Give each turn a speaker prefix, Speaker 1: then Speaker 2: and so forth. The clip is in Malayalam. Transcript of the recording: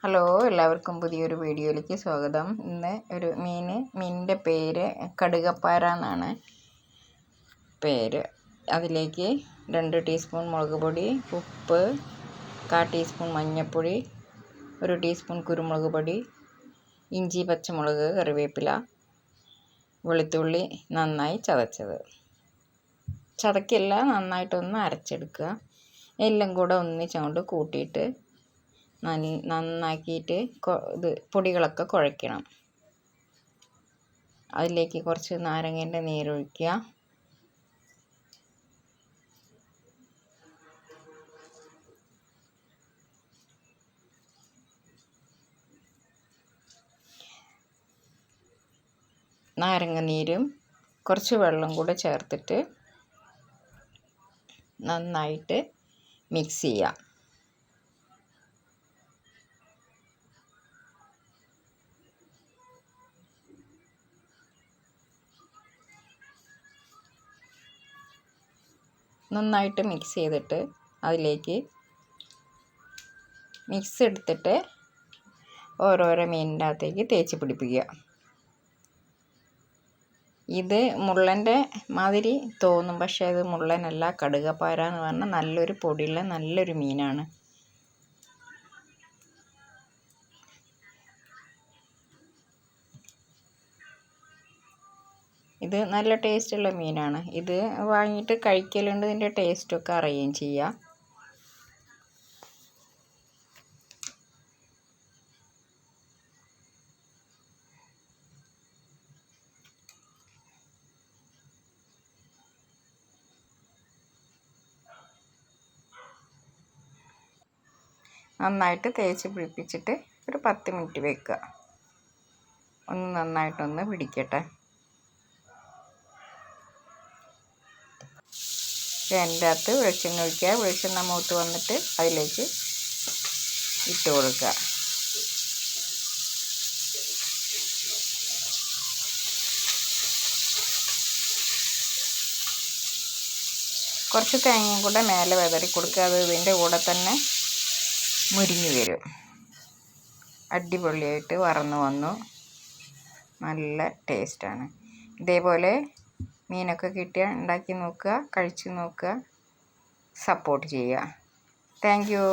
Speaker 1: ഹലോ, എല്ലാവർക്കും പുതിയൊരു വീഡിയോയിലേക്ക് സ്വാഗതം. ഇന്ന് ഒരു മീനിൻ്റെ പേര് കടുകപ്പാര എന്നാണ് പേര്. അതിലേക്ക് 2 ടീസ്പൂൺ മുളക് പൊടി, ഉപ്പ്, 1/4 ടീസ്പൂൺ മഞ്ഞൾപ്പൊടി, 1 ടീസ്പൂൺ കുരുമുളക് പൊടി, ഇഞ്ചി, പച്ചമുളക്, കറിവേപ്പില, വെളുത്തുള്ളി നന്നായി ചതക്കല്ല, നന്നായിട്ടൊന്ന് അരച്ചെടുക്കുക. എല്ലാം കൂടെ ഒന്നിച്ചങ്ങോട്ട് കൂട്ടിയിട്ട് നന്നാക്കിയിട്ട് പൊടികളൊക്കെ കുഴയ്ക്കണം. അതിലേക്ക് കുറച്ച് നാരങ്ങേൻ്റെ നീരൊഴിക്കുക. നാരങ്ങ നീരും കുറച്ച് വെള്ളം കൂടെ ചേർത്തിട്ട് നന്നായിട്ട് മിക്സ് ചെയ്യാം. നന്നായിട്ട് മിക്സ് ചെയ്തിട്ട് അതിലേക്ക് മിക്സ് എടുത്തിട്ട് ഓരോരോ മീനിൻ്റെ അകത്തേക്ക് തേച്ച് പിടിപ്പിക്കുക. ഇത് മുള്ളൻ്റെ മാതിരി തോന്നും, പക്ഷേ ഇത് മുള്ളനല്ല. കടുകപ്പാര എന്ന് പറഞ്ഞാൽ നല്ലൊരു പൊടിയുള്ള നല്ലൊരു മീനാണ്. ഇത് നല്ല ടേസ്റ്റുള്ള മീനാണ്. ഇത് വാങ്ങിയിട്ട് കഴിക്കലുണ്ട്, ഇതിൻ്റെ ടേസ്റ്റൊക്കെ അറിയുകയും ചെയ്യാം. നന്നായിട്ട് തേച്ച് പിടിപ്പിച്ചിട്ട് ഒരു 10 മിനിറ്റ് വെക്കുക. ഒന്ന് നന്നായിട്ടൊന്ന് പിടിക്കട്ടെ. അതിൻ്റെ അകത്ത് വെളിച്ചെണ്ണ ഒഴിക്കുക. വെളിച്ചെണ്ണ മൂത്ത് വന്നിട്ട് അതിലേക്ക് ഇട്ട് കൊടുക്കുക. കുറച്ച് തേങ്ങയും കൂടെ മേലെ വിതറി കൊടുക്കുക. അത് ഇതിൻ്റെ കൂടെ തന്നെ മുരിഞ്ഞ് വരും. അടിപൊളിയായിട്ട് വറന്ന് വന്നു. നല്ല ടേസ്റ്റാണ്. ഇതേപോലെ മീനൊക്കെ കിട്ടിയാൽ ഉണ്ടാക്കി നോക്കുക, കഴിച്ച് നോക്കുക, സപ്പോർട്ട് ചെയ്യുക. Thank you.